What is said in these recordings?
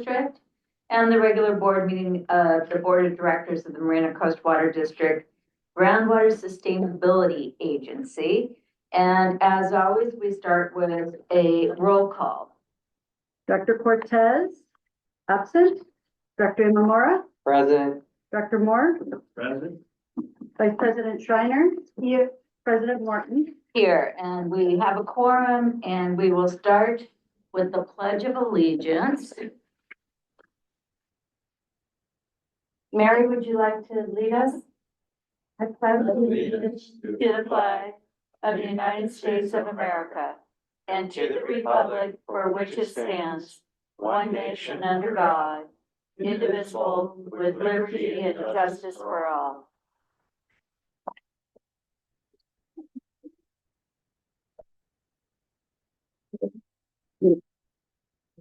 District and the regular board meeting of the Board of Directors of the Marina Coast Water District Groundwater Sustainability Agency. And as always, we start with a roll call. Dr. Cortez, absent. Dr. Imamura, Present. Dr. Moore, Present. Vice President Schreiner, here. President Morton. Here, and we have a quorum, and we will start with the Pledge of Allegiance. Mary, would you like to lead us? I pledge allegiance to the flag of the United States of America and to the republic for which it stands, one nation under God, indivisible, with liberty and justice for all.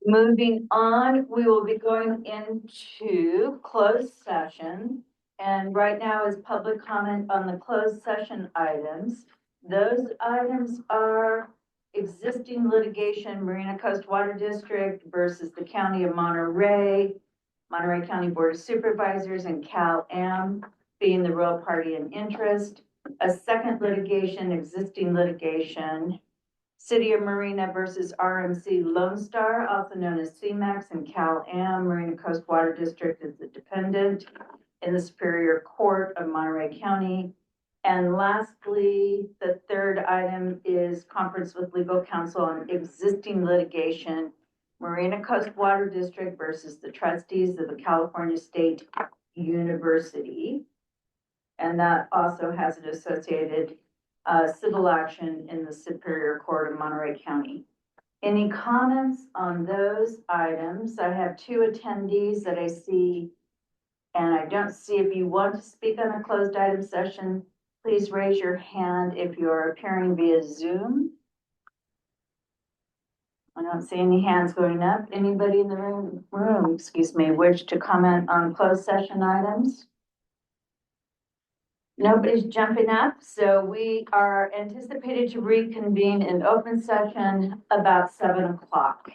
Moving on, we will be going into closed session. And right now is public comment on the closed session items. Those items are existing litigation, Marina Coast Water District versus the County of Monterey, Monterey County Board of Supervisors, and Cal-Am being the real party in interest. A second litigation, existing litigation, City of Marina versus RMC Lone Star, also known as CMAX, and Cal-Am, Marina Coast Water District is the defendant in the Superior Court of Monterey County. And lastly, the third item is conference with legal counsel on existing litigation, Marina Coast Water District versus the trustees of the California State University. And that also has an associated civil action in the Superior Court of Monterey County. Any comments on those items? I have two attendees that I see, and I don't see. If you want to speak on a closed item session, please raise your hand if you're appearing via Zoom. I don't see any hands going up. Anybody in the room, wish to comment on closed session items? Nobody's jumping up, so we are anticipated to reconvene in open session about 7 o'clock.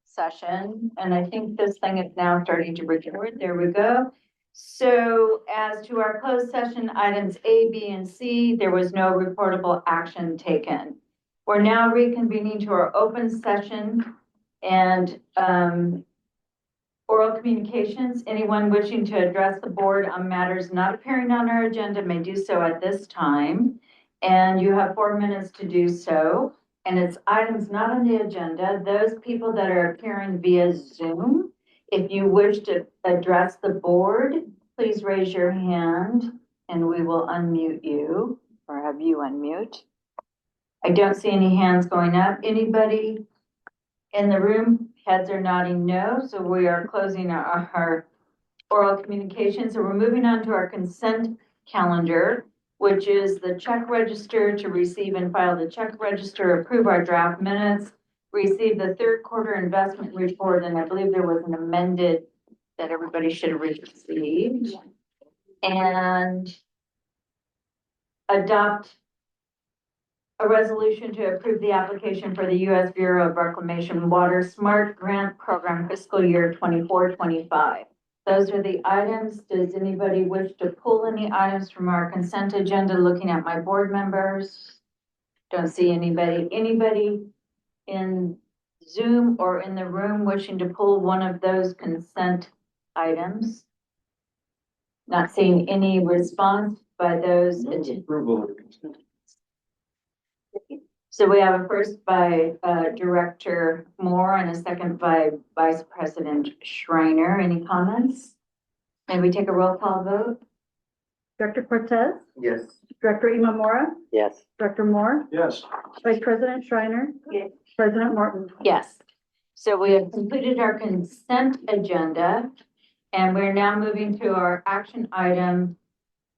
session, and I think this thing is now starting to record. There we go. So as to our closed session items A, B, and C, there was no reportable action taken. We're now reconvening to our open session and oral communications. Anyone wishing to address the board on matters not appearing on our agenda may do so at this time. And you have 4 minutes to do so. And it's items not on the agenda. Those people that are appearing via Zoom, if you wish to address the board, please raise your hand and we will unmute you or have you unmute. I don't see any hands going up. Anybody in the room? Heads are nodding no, so we are closing our oral communications. So we're moving on to our consent calendar, which is the check register to receive and file the check register, approve our draft minutes, receive the third quarter investment report, and I believe there was an amended that everybody should have received, and adopt a resolution to approve the application for the U.S. Bureau of Reclamation Water Smart Grant Program fiscal year 24-25. Those are the items. Does anybody wish to pull any items from our consent agenda? Looking at my board members, don't see anybody. Anybody in Zoom or in the room wishing to pull one of those consent items? Not seeing any response by those. Approval of consent. So we have a first by Director Moore and a second by Vice President Schreiner. Any comments? May we take a roll call vote? Director Cortez, Yes. Director Imamura, Yes. Director Moore, Yes. Vice President Schreiner, Yes. President Morton. Yes. So we have completed our consent agenda and we're now moving to our action item,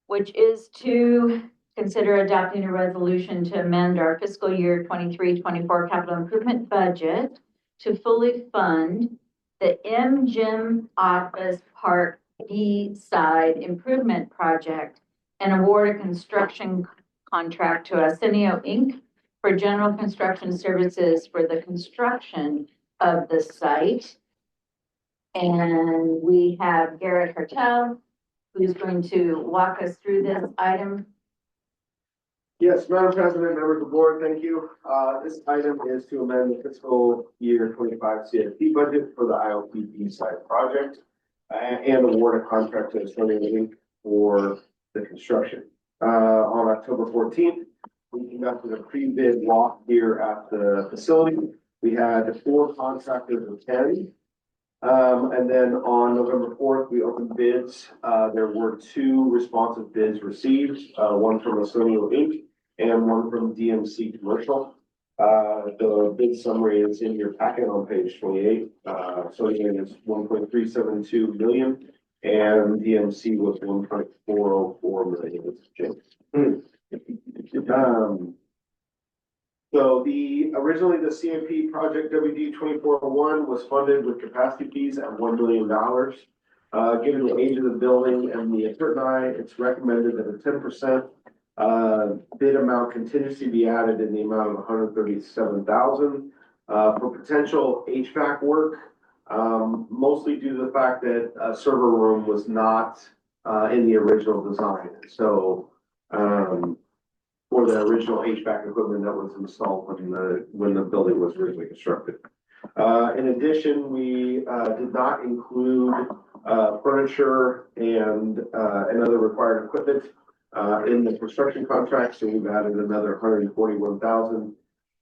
which is to consider adopting a resolution to amend our fiscal year 23-24 capital improvement budget to fully fund the MGym Office Park B side improvement project and award a construction contract to Arsenio Inc. for general construction services for the construction of the site. And we have Garrett Hertel, who's going to walk us through this item. Yes, Madam President, members of the board, thank you. This item is to amend the fiscal year 25 CIP budget for the IOPP site project and award a contract to Arsenio Inc. for the construction. On October 14th, we conducted a pre-bid walk here at the facility. We had 4 contractors attend. And then on November 4th, we opened bids. There were 2 responsive bids received, one from Arsenio Inc. and one from DMC Commercial. The bid summary is in your packet on page 28. Arsenio is 1.372 million and DMC was 1.404 million. So originally the CMP project WD 2401 was funded with capacity fees at $1 million. Given the age of the building and the attorney, it's recommended that a 10% bid amount contingency be added in the amount of $137,000 for potential HVAC work, mostly due to the fact that a server room was not in the original design. So for the original HVAC equipment that was installed when the building was originally constructed. In addition, we did not include furniture and other required equipment in the construction contract, so we've added another $141,000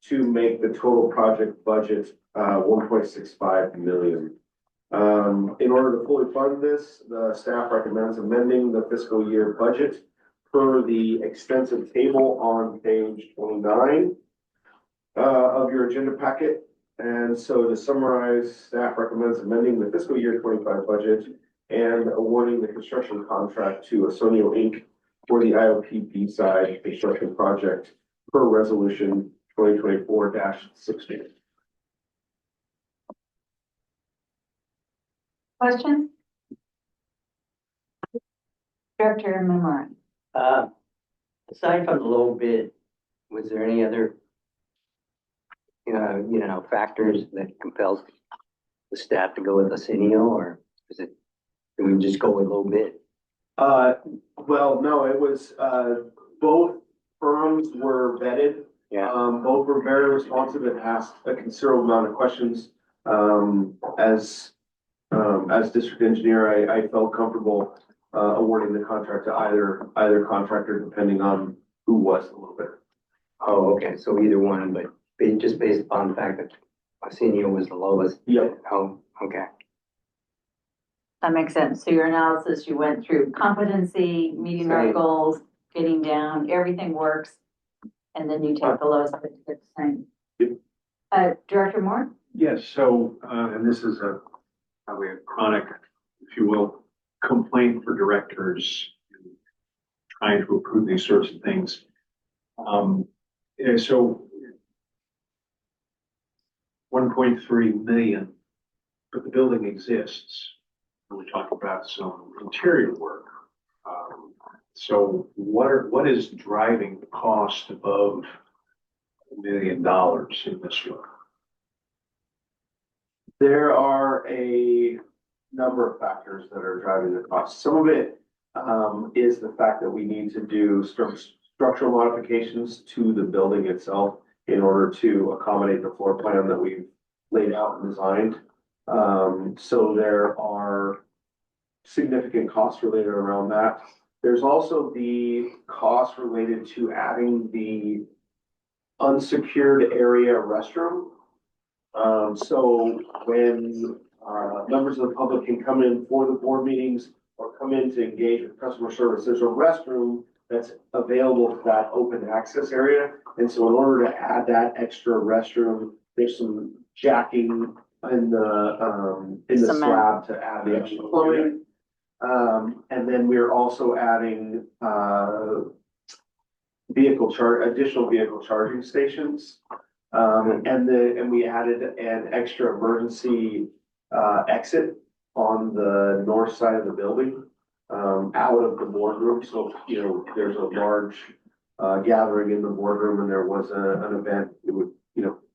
to make the total project budget $1.65 million. In order to fully fund this, the staff recommends amending the fiscal year budget per the extensive table on page 29 of your agenda packet. And so to summarize, staff recommends amending the fiscal year 25 budget and awarding the construction contract to Arsenio Inc. for the IOPP side construction project per resolution 2024-16. Question? Director Memard. Aside from the low bid, was there any other factors that compels the staff to go with Arsenio, or is it, do we just go with low bid? Well, no, it was, both firms were vetted. Yeah, Both were very responsive and asked a considerable amount of questions. As district engineer, I felt comfortable, awarding the contract to either contractor, depending on who was a little bit. oh, okay, so either one, but just based upon the fact that Arsenio was the lowest? Yep. Oh, okay. That makes sense. So your analysis, you went through competency, meeting our Same. goals, getting down, everything works. And then you take the lowest bid to get the same. Yep. Director Moore? Yes, so, and this is probably a chronic, if you will, complaint for directors in trying to approve these sorts of things. So 1.3 million, but the building exists. We're talking about some interior work. So what is driving the cost above $1 million in this work? There are a number of factors that are driving the cost. Some of it, is the fact that we need to do structural modifications to the building itself in order to accommodate the floor plan that we've laid out and designed. So there are significant costs related around that. There's also the cost related to adding the unsecured area restroom. So when, members of the public can come in for the board meetings or come in to engage with customer service, there's a restroom that's available for that open access area. And so in order to add that extra restroom, there's some jacking in the Cement. slab to add the extra plumbing. And then we're also adding, additional vehicle charging stations. And we added an extra emergency, exit on the north side of the building, out of the boardroom. So, there's a large, gathering in the boardroom and there was an event, it would,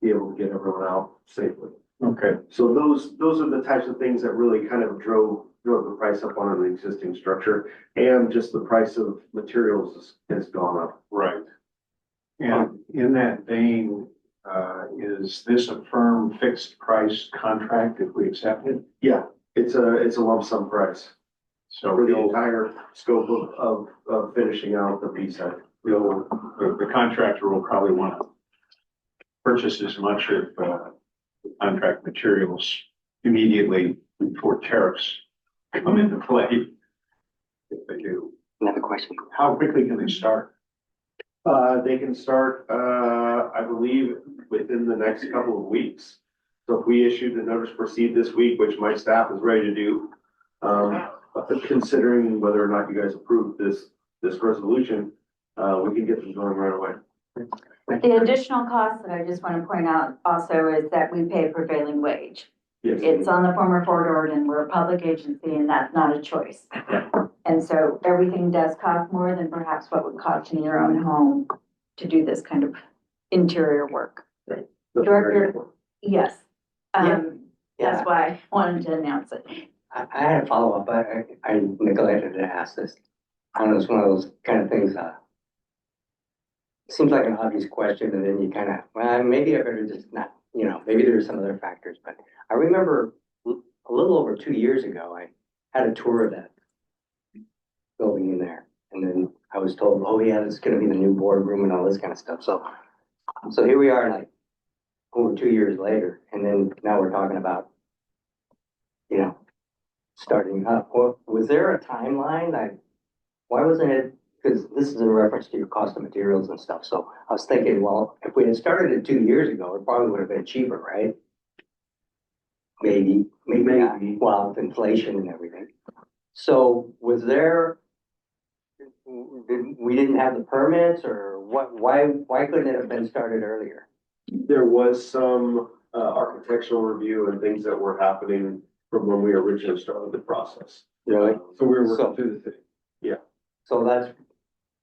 be able to get everyone out safely. Okay. So those are the types of things that really kind of drove the price up on an existing structure, and just the price of materials has gone up. Right. And in that vein, is this a firm fixed price contract if we accept it? Yeah, it's a lump sum price So for the entire scope of finishing out the B side. the contractor will probably want to purchase as much of the contract materials immediately before tariffs come into play. If they do, Another question. how quickly can they start? They can start, I believe, within the next couple of weeks. So if we issued the notice to proceed this week, which my staff is ready to do, considering whether or not you guys approve this resolution, we can get them going right away. The additional cost that I just want to point out also is that we pay prevailing wage. Yes. It's on the former Fort Ord, and we're a public agency, and that's not a choice. And so everything does cost more than perhaps what would cost in your own home to do this kind of interior work. That's very Director, important. yes. Yeah. That's why I wanted to announce it. I had a follow-up, but I neglected to ask this. I don't know, it's one of those kind of things, seems like an obvious question, and then you kind of, well, maybe I better just not, maybe there's some other factors, but I remember a little over 2 years ago, I had a tour of that building in there, and then I was told, oh yeah, this is gonna be the new boardroom and all this kind of stuff, so here we are, like, over 2 years later, and then now we're talking about, starting up. Well, was there a timeline? Why wasn't it, because this is in reference to your cost of materials and stuff, so I was thinking, well, if we had started it 2 years ago, it probably would have been cheaper, right? Maybe not, well, with inflation and everything. So was there, we didn't have the permits, or why couldn't it have been started earlier? There was some, architectural review and things that were happening from when we originally started the process. Really? So we were So- working through the thing. So that's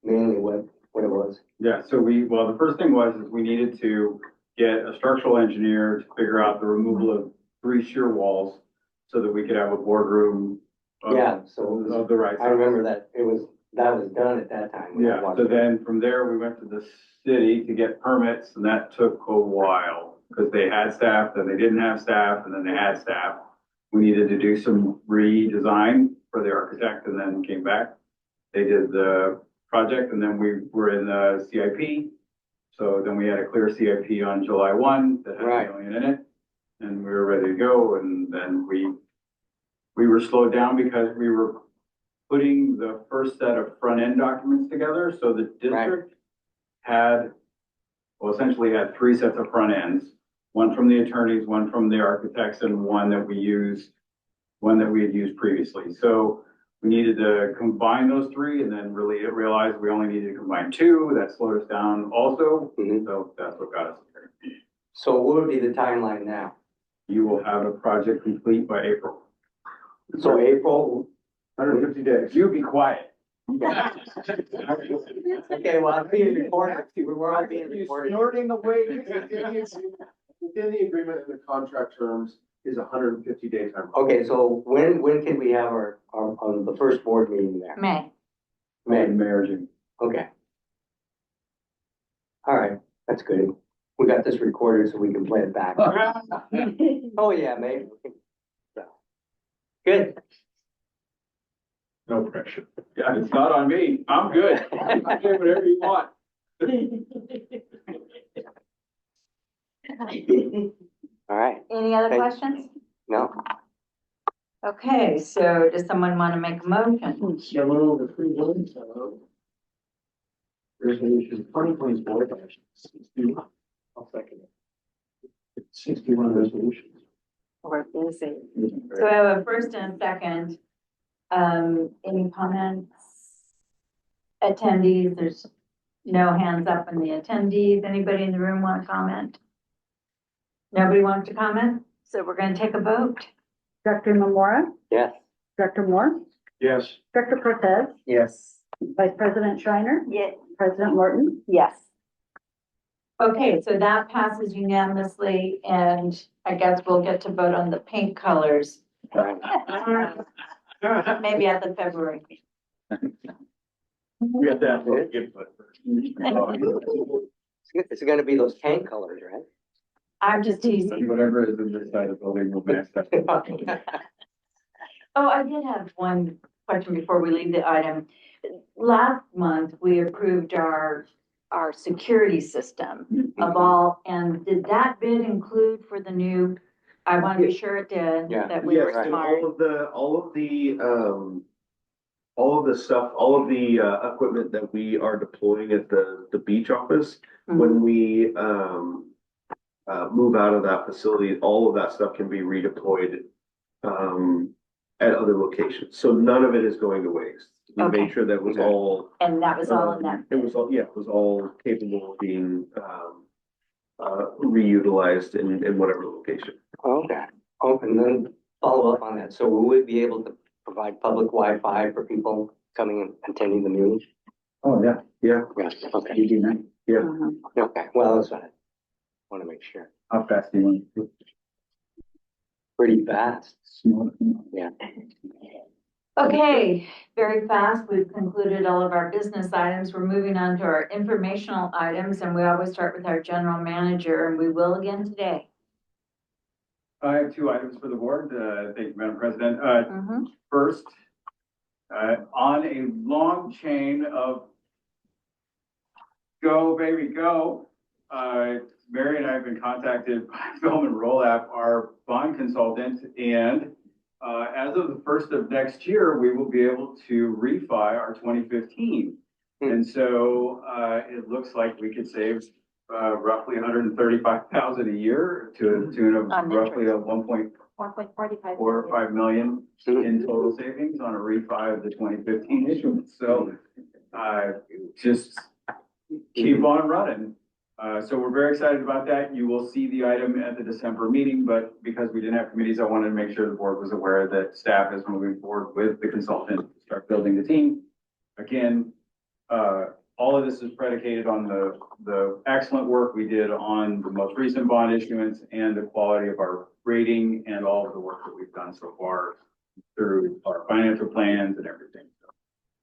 mainly what it was. Yeah, so the first thing was, is we needed to get a structural engineer to figure out the removal of 3 shear walls so that we could have a boardroom Yeah, so it was, of the right I size. remember that that was done at that time. when I Yeah, walked so in. then from there, we went to the city to get permits, and that took a while, because they had staff, then they didn't have staff, and then they had staff. We needed to do some redesign for the architect, and then came back. They did the project, and then we were in the CIP. So then we had a clear CIP on July 1 that had Right. $1 million in it, and we were ready to go, and then we were slowed down because we were putting the first set of front-end documents together, so the district had, well, essentially had 3 sets of front ends, one from the attorneys, one from the architects, and one that we had used previously. So we needed to combine those 3, and then really realized we only needed to combine 2. That slowed us down also, Mhm. so that's what got us there. So what would be the timeline now? You will have a project complete by April. So April, 150 days. You be quiet. okay, well, I'm being recorded, we're all being recorded. Snorting away. Within the agreement and the contract terms is 150-day time. Okay, so when can we have our on the first board meeting there? May. May, Mayor Jim. okay. All right, that's good. We got this recorded so we can play it back. Oh, yeah, maybe. So, good. No pressure. Yeah, it's not on me. I'm good. I can do whatever you want. All right, Any other Thank- questions? no, Okay, so does someone want to make a motion? Yellow, the 3 buildings, resolution 2024-61. I'll second it. 61 resolutions. We're busy. So I have a first and a second. Any comments? Attendees, there's no hands up in the attendees. Anybody in the room want to comment? Nobody wants to comment? So we're going to take a vote. Dr. Memora, yes. Dr. Moore, Yes. Dr. Cortez, Yes. Vice President Schreiner, Yes. President Morton. Yes. Okay, so that passes unanimously, and I guess we'll get to vote on the paint colors. Maybe at the February. We got that little input first. It's gonna be those paint colors, right? I'm just teasing. Whatever is in this side of the building will match that. Oh, I did have one question before we leave the item. Last month, we approved our security system of all, and did that bid include for the new? I want to be sure it did, Yeah. that we were Yes, and smart. all of the stuff, all of the equipment that we are deploying at the beach office, Mm-hmm. when we move out of that facility, all of that stuff can be redeployed at other locations. So none of it is going to waste. We Okay. made sure that was all. And that was all in that. It was all, yeah, it was all capable of being reutilized in whatever location. Okay, oh, and then follow up on that, so will we be able to provide public Wi-Fi for people coming and attending the meetings? Oh, yeah. Yeah, Yes, okay, yeah. Mhm. okay, well, that's what I want to make sure. How fast do you want to? Pretty fast, yeah. Okay, very fast. We've concluded all of our business items. We're moving on to our informational items, and we always start with our general manager, and we will again today. I have 2 items for the board. Thank you, Madam President. Mhm. First, on a long chain of go, baby, go, Mary and I have been contacted by Film and Roll-App, our bond consultant, and as of the 1st of next year, we will be able to refi our 2015. And so it looks like we could save roughly $135,000 a year to the tune of On roughly interest. 1.4 or 5 million in total savings on a refi of the 2015 issuance. So just keep on running. So we're very excited about that. You will see the item at the December meeting, but because we didn't have committees, I wanted to make sure the board was aware that staff is moving forward with the consultant to start building the team. Again, all of this is predicated on the excellent work we did on the most recent bond issuance and the quality of our rating and all of the work that we've done so far through our financial plans and everything. So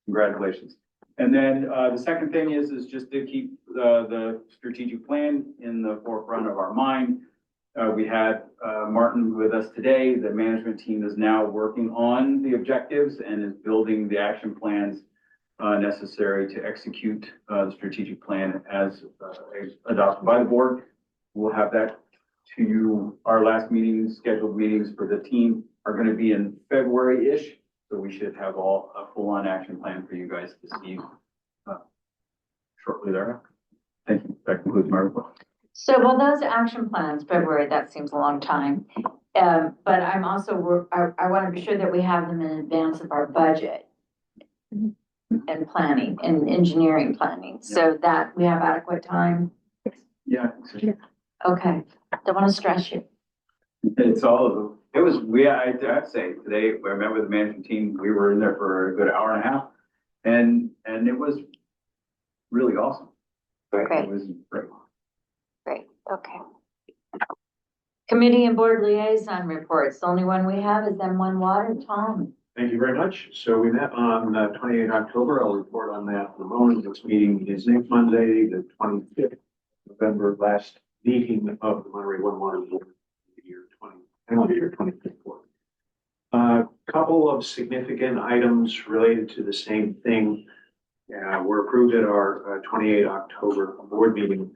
congratulations. And then the second thing is just to keep the strategic plan in the forefront of our mind. We had Martin with us today. The management team is now working on the objectives and is building the action plans necessary to execute the strategic plan as adopted by the board. We'll have that to you. Our last meetings, scheduled meetings for the team are going to be in February-ish. So we should have a full-on action plan for you guys to see shortly thereafter. Thank you. That concludes my report. So, well, those action plans, February, that seems a long time. But I'm also, I want to be sure that we have them in advance of our budget and planning and engineering planning, so that we have adequate time. Yeah. Okay, don't want to stress you. It's all of them. It was, I'd say today, I met with the management team, we were in there for a good hour and a half, and it was really awesome. Great. It was great. Great, okay. Committee and board liaison reports. The only one we have is M1 Water. Tom. Thank you very much. So we met on 28 October. I'll report on that in a moment. This meeting is next Monday, the 25th November, last meeting of the Monterey One Water Board calendar year 2024. Couple of significant items related to the same thing were approved at our 28 October board meeting.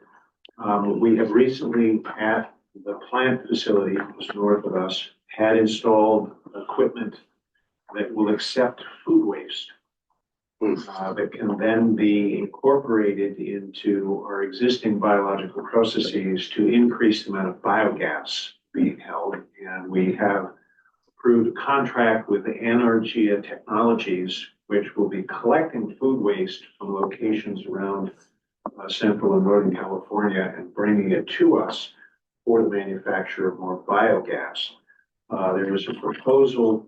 We have recently at the plant facility just north of us had installed equipment that will accept food waste that can then be incorporated into our existing biological processes to increase the amount of biogas being held. And we have approved a contract with the Energia Technologies, which will be collecting food waste from locations around Central and Northern California and bringing it to us for the manufacture of more biogas. There is a proposal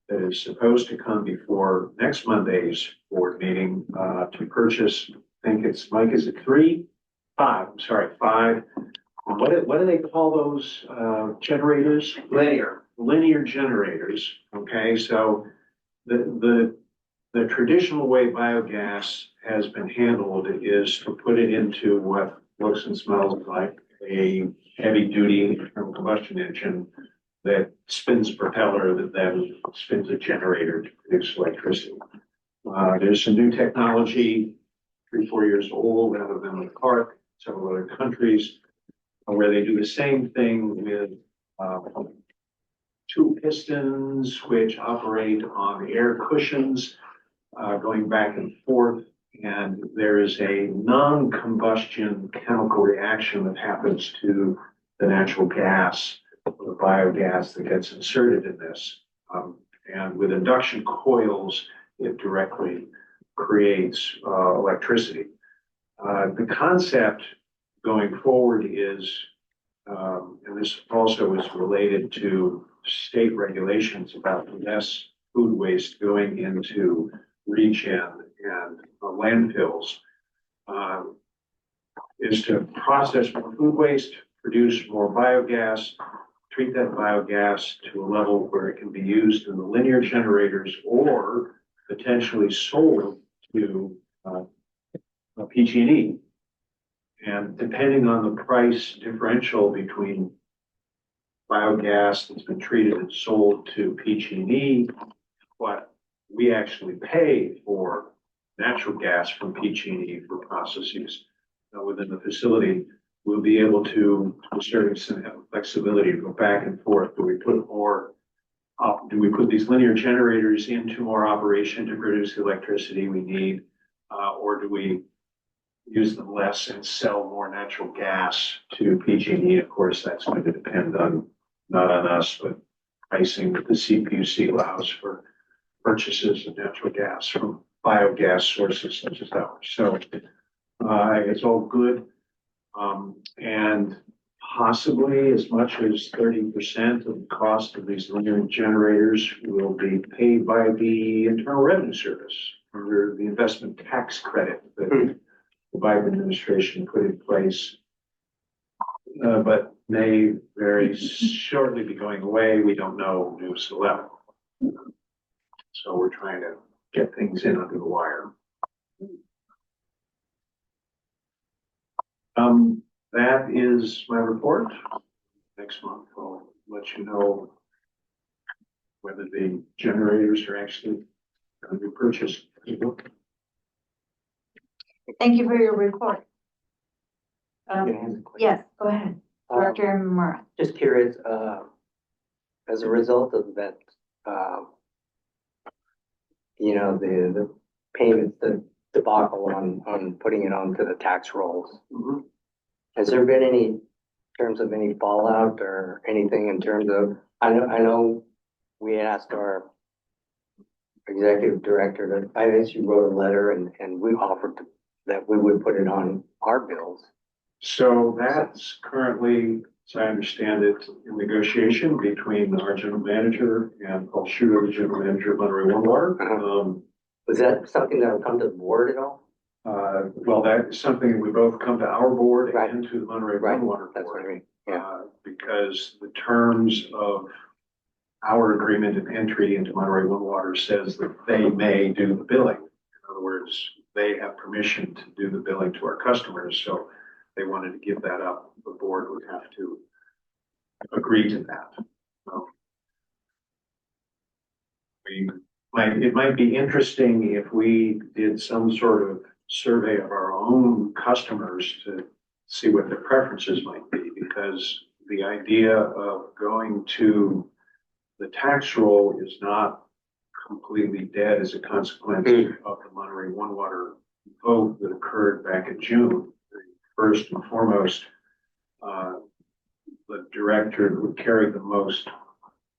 that is supposed to come before next Monday's board meeting to purchase, I think it's, Mike, is it five. What do they call those generators? Linear generators. Okay, so the traditional way biogas has been handled is to put it into what looks and smells like a heavy-duty internal combustion engine that spins a propeller that then spins a generator to produce electricity. There's some new technology, 3-4 years old, out of Menlo Park, several other countries, where they do the same thing with two pistons which operate on air cushions going back and forth. And there is a non-combustion chemical reaction that happens to the natural gas, the biogas that gets inserted in this. And with induction coils, it directly creates electricity. The concept going forward is, and this also is related to state regulations about less food waste going into regen and landfills, is to process more food waste, produce more biogas, treat that biogas to a level where it can be used in the linear generators or potentially sold to PG&E. And depending on the price differential between biogas that's been treated and sold to PG&E, what we actually pay for natural gas from PG&E for processes within the facility, we'll be able to a certain extent have flexibility to go back and forth. Do we put these linear generators into more operation to produce the electricity we need, or do we use them less and sell more natural gas to PG&E? Of course, that's going to depend on, not on us, but pricing that the CPUC allows for purchases of natural gas from biogas sources such as ours. So it's all good. And possibly as much as 30% of the cost of these linear generators will be paid by the Internal Revenue Service under the investment tax credit that the Biden administration put in place, but may very shortly be going away. We don't know news to level. So we're trying to get things in under the wire. That is my report. Next month, I'll let you know whether the generators are actually going to be purchased. Thank you for your report. Can I ask a question? Yes, go ahead, Director Murrah. Just curious, as a result of that, you know, the payments, the debacle on putting it onto the tax rolls. Mhm. Has there been any, in terms of any fallout or anything in terms of, I know we asked our executive director to, I guess you wrote a letter and we offered that we would put it on our bills. So that's currently, as I understand it, in negotiation between our general manager and Paul Schuler, the general manager of Monterey One Water. Was that something that will come to the board at all? Well, that is something we both come to our board Right. and to the Monterey Right, One Water that's what I Board. mean, yeah. Because the terms of our agreement of entry into Monterey One Water says that they may do the billing. In other words, they have permission to do the billing to our customers, so they wanted to give that up. The board would have to agree to that. It might be interesting if we did some sort of survey of our own customers to see what their preferences might be, because the idea of going to the tax roll is not completely dead as a consequence of the Monterey One Water vote that occurred back in June. First and foremost, the director who carried the most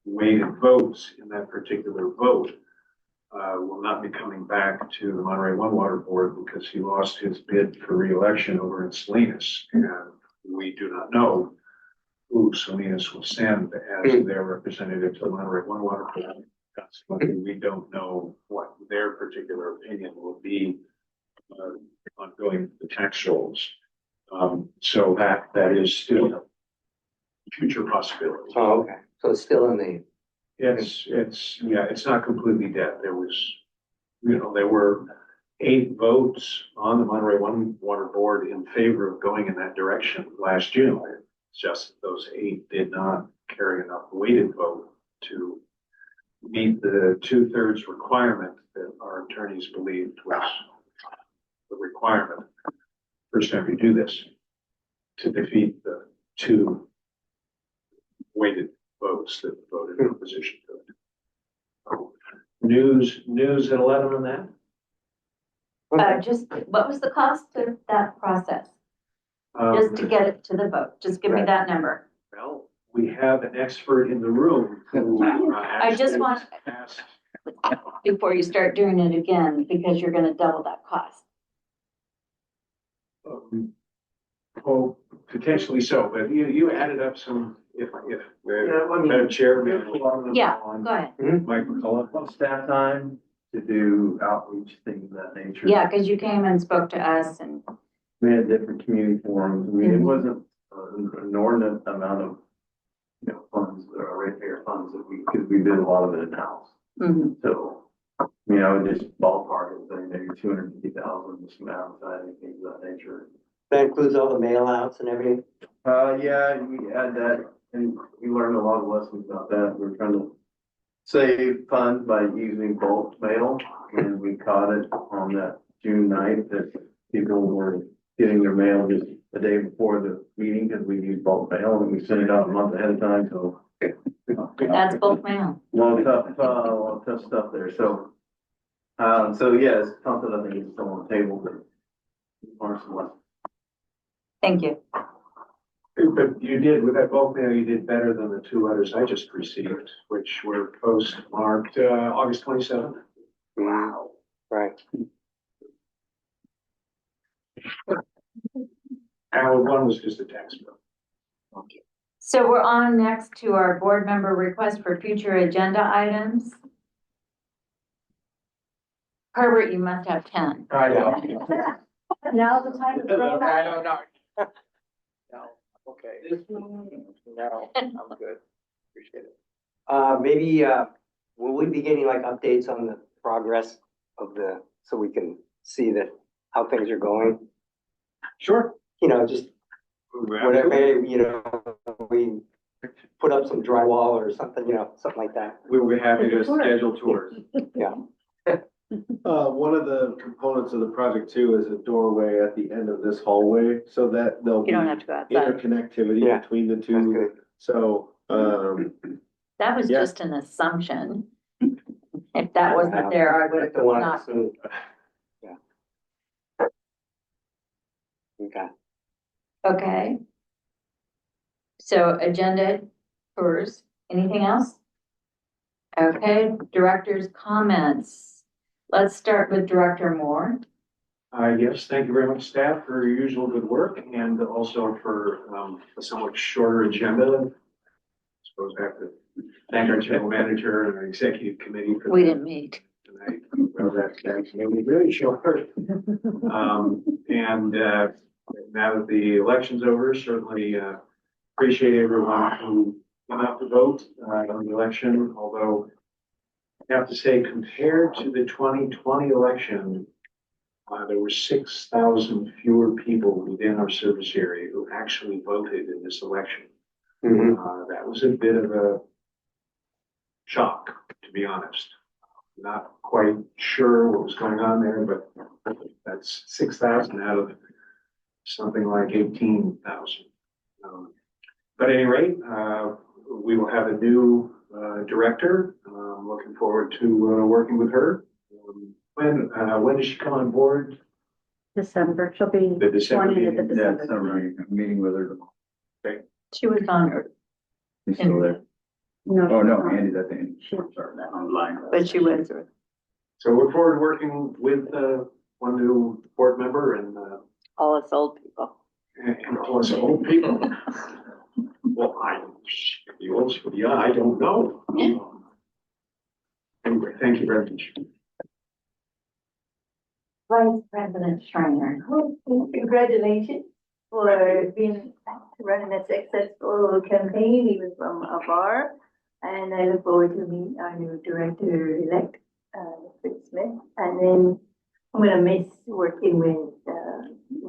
weighted votes in that particular vote will not be coming back to the Monterey One Water Board because he lost his bid for reelection over in Salinas. And we do not know who Salinas will send as their representative to the Monterey One Water Board. Consequently, we don't know what their particular opinion will be on going to the tax rolls. So that is still a future possibility. Oh, okay, so it's still in the, It's not completely dead. There was, there were 8 votes on the Monterey One Water Board in favor of going in that direction last June. It's just that those 8 did not carry enough weighted vote to meet the 2/3 requirement that our attorneys believed was the requirement. First time we do this, to defeat the 2 weighted votes that voted in opposition to it. News at 11 on that? Just, what was the cost of that process? Um, Just to get it to the vote, just give me Right. that number. Well, we have an expert in the room who I just actually want- asked. Before you start doing it again, because you're gonna double that cost. Oh, potentially so, but you added up some, if, let me- Madam Chair, Yeah, go ahead. Mike McCullough. On staff time to do outreach, things of that nature. Yeah, because you came and spoke to us and, We had different community forums. I mean, it Mhm. wasn't an inordinate amount of, funds, ratepayer funds that because we did a lot of it in-house. mhm. So, I would just ballpark it, say maybe 250,000, some advertising, things of that nature. that includes all the mail outs and everything? Yeah, we add that, and we learned a lot of lessons about that. We're trying to save funds by using bulk mail, and we caught it on that June 9th that people were getting their mail just the day before the meeting, because we use bulk mail, and we send it out a month ahead of time, so. That's bulk mail. A lot of tough stuff there, so. So yeah, it's something I think is still on the table, but. Learn some lessons. Thank you. But you did, with that bulk mail, you did better than the 2 letters I just received, which were postmarked, August 27th. Wow. Right. And one was just a tax bill. So we're on next to our board member request for future agenda items. Herbert, you must have 10. I know. Now's the time to throw them I out. don't know. No, okay. No, I'm good. Appreciate it. Maybe, will we be getting like updates on the progress of so we can see how things are going? Sure. You know, just whatever, you know, we put up some drywall or something, you know, something like that. We will be happy to It's a tour. schedule tours. Yeah. One of the components of the project too is a doorway at the end of this hallway, so that there'll be You don't have to go outside. interconnectivity Yeah. between the That's two. good. So, That was Yeah. just an assumption. If that wasn't there, I would have The one, not. yeah. Okay. Okay. So agenda tours, anything else? Okay, director's comments. Let's start with Director Moore. Yes, thank you very much, staff, for your usual good work and also for a somewhat shorter agenda. I suppose I have to thank our general manager and our executive committee for We that didn't meet. tonight. Well, that made me really short. And now that the election's over, certainly appreciate everyone who came out to vote on the election, although I have to say, compared to the 2020 election, there were 6,000 fewer people within our service area who actually voted in this election. Mhm. That was a bit of a shock, to be honest. Not quite sure what was going on there, but that's 6,000 out of something like 18,000. But at any rate, we will have a new director. I'm looking forward to working with her. When does she come on board? December, she'll be The December 20th of meeting? Yeah, December. summer, meeting with her. She was on, He's still there. No, Oh, no, she's not. Andy's at the end. She- Sorry, online. but she was. So look forward to working with one new board member and All us old people. all us old people. Well, yeah, I don't know. Anyway, thank you very much. Vice President Schreiner. Congratulations for running a successful campaign, even from afar. And I look forward to meet our new director-elect, Fritz Smith. And then I'm gonna miss working with,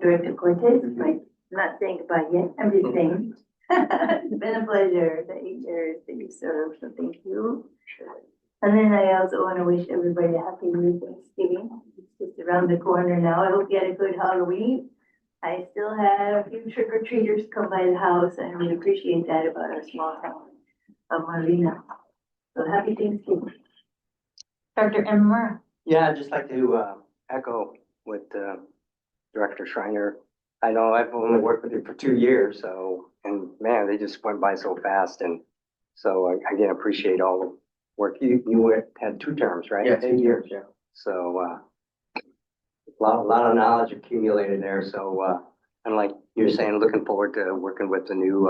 Director Cortez, but I'm not saying goodbye yet. I'm just saying. It's been a pleasure, the 8 years that you served, so thank you. And then I also want to wish everybody a happy Thanksgiving. It's just around the corner now. I hope you had a good Halloween. I still have a few trick or treaters come by the house, and we appreciate that about our small town of Marlena. So happy Thanksgiving. Dr. Emmer. Yeah, I'd just like to echo what Director Schreiner. I know I've only worked with you for 2 years, so, and man, they just went by so fast. And so I again appreciate all the work. You had 2 terms, right? Yeah, 2 years, yeah. So a lot of knowledge accumulated there. So and like you're saying, looking forward to working with the new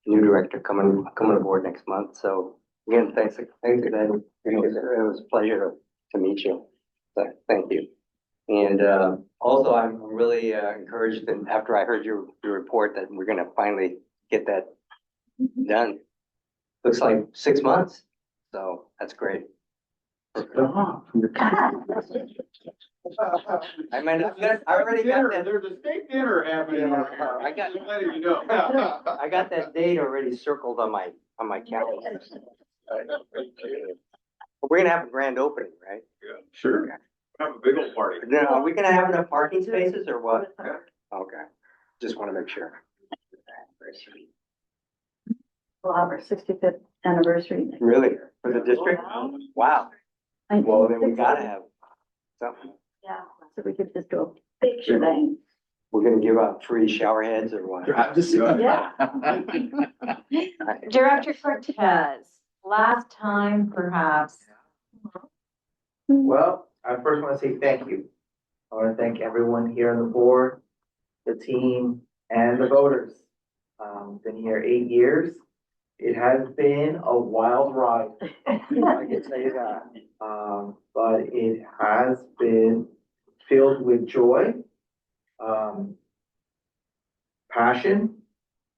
director coming aboard next month. So again, thanks again. It was a pleasure to meet you. So thank you. And also, I'm really encouraged, and after I heard your report, that we're going to finally get that done. Looks like 6 months, so that's great. I mean, I already got that. There's a steak dinner happening. I got- Just letting you know. I got that date already circled on my calendar. We're gonna have a grand opening, right? Sure. Have a big old party. Now, are we gonna have enough parking spaces or what? Okay, just want to make sure. We'll have our 65th anniversary. Really? For the district? Wow. Well, then we gotta have something. Yeah, So we could just do a big shebang. We're gonna give out free shower heads or what? Yeah. Director Cortez, last time perhaps. Well, I first want to say thank you. I want to thank everyone here on the board, the team, and the voters. Been here 8 years. It has been a wild ride, I can say that. But it has been filled with joy um, passion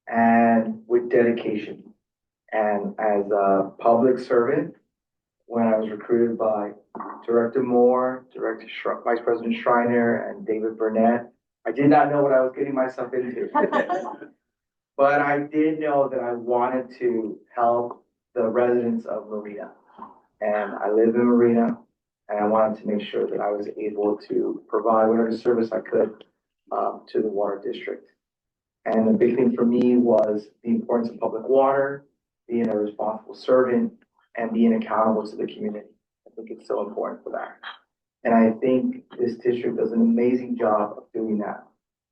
and with dedication. And as a public servant, when I was recruited by Director Moore, Vice President Schreiner, and David Burnett, I did not know what I was getting myself into. But I did know that I wanted to help the residents of Marina. And I live in Marina, and I wanted to make sure that I was able to provide whatever service I could to the water district. And the big thing for me was the importance of public water, being a responsible servant, and being accountable to the community. I think it's so important for that. And I think this district does an amazing job of doing that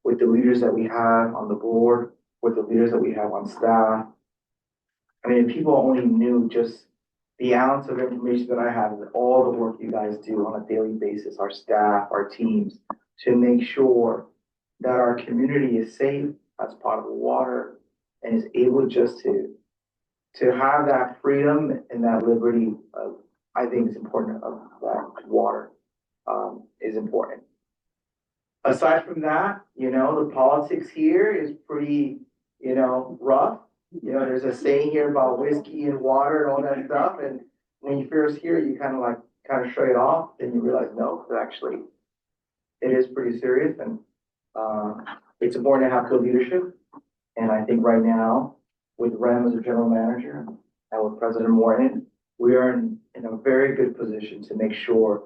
with the leaders that we have on the board, with the leaders that we have on staff. I mean, if people only knew just the ounce of information that I have and all the work you guys do on a daily basis, our staff, our teams, to make sure that our community is safe, has potable water, and is able just to have that freedom and that liberty of, I think it's important of that water is important. Aside from that, the politics here is pretty, rough. There's a saying here about whiskey and water and all that stuff. And when you first hear it, you kind of shrug it off. Then you realize, no, actually, it is pretty serious. And it's important to have good leadership. And I think right now, with Rem as a general manager and with President Morton, we are in a very good position to make sure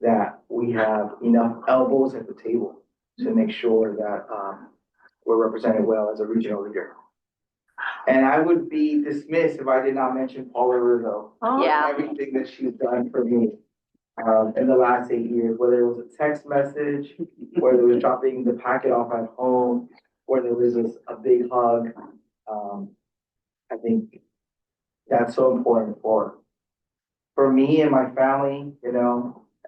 that we have enough elbows at the table to make sure that we're represented well as a regional leader. And I would be dismissed if I did not mention Paula Rizzo. Yeah. Everything that she's done for me in the last 8 years, whether it was a text message, whether it was dropping the packet off at home, whether it was a big hug. I think that's so important for me and my family.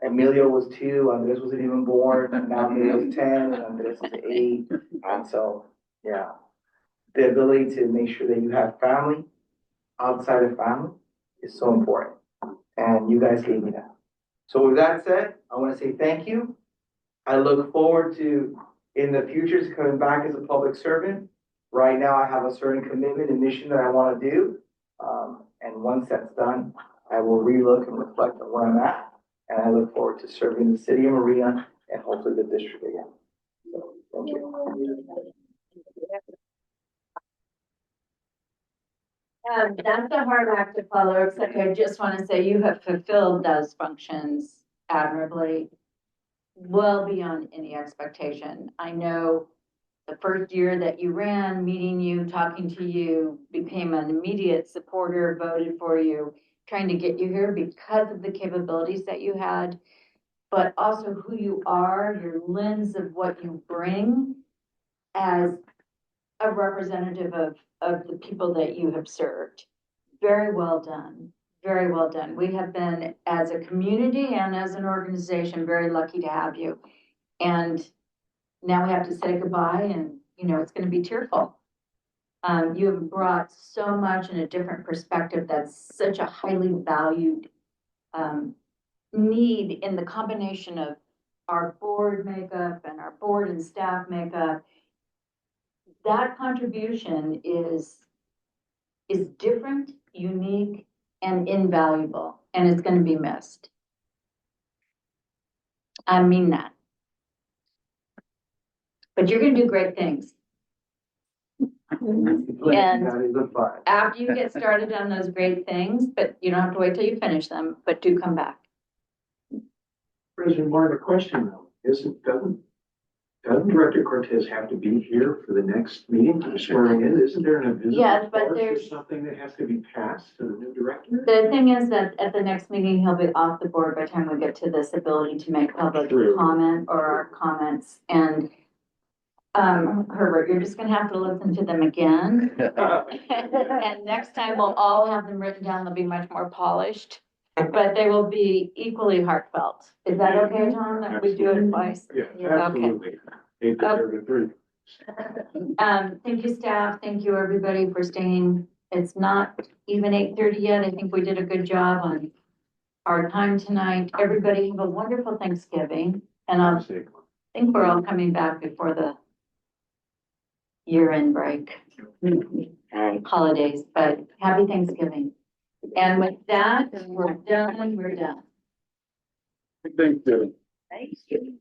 Emilio was 2, Andres wasn't even born, and now Emilio's 10, and Andres is 8. And so, yeah, the ability to make sure that you have family outside of family is so important. And you guys gave me that. So with that said, I want to say thank you. I look forward to, in the future, coming back as a public servant. Right now, I have a certain commitment and mission that I want to do. And once that's done, I will relook and reflect on where I'm at. And I look forward to serving the city of Marina and hopefully the district again. So, thank you. That's a hard act to follow, except I just want to say you have fulfilled those functions admirably, well beyond any expectation. I know the first year that you ran, meeting you, talking to you, became an immediate supporter, voted for you, trying to get you here because of the capabilities that you had, but also who you are, your lens of what you bring as a representative of the people that you have served. Very well done. Very well done. We have been, as a community and as an organization, very lucky to have you. And now we have to say goodbye, and it's going to be tearful. You have brought so much in a different perspective that's such a highly valued need in the combination of our board makeup and our board and staff makeup. That contribution is different, unique, and invaluable, and it's going to be missed. I mean that. But you're going to do great things. And after you get started on those great things, but you don't have to wait till you finish them, but do come back. President Moore, the question though, doesn't Director Cortez have to be here for the next meeting for swearing in? Isn't there an invisible Yes, but force or there's something that has to be passed to the new director? the thing is that at the next meeting, he'll be off the board by the time we get to this ability to make public comment or our comments. And Herbert, you're just gonna have to listen to them again. And next time we'll all have them written down. They'll be much more polished, but they will be equally heartfelt. Is that okay, Tom, that we do it twice? Yeah, absolutely. 8 to 3. Thank you, staff. Thank you, everybody, for staying. It's not even 8:30 yet. I think we did a good job on our time tonight. Everybody have a wonderful Thanksgiving, and think we're all coming back before the year-end break, Alright, holidays, but happy Thanksgiving. And with that, we're done. Thank you. Thank you.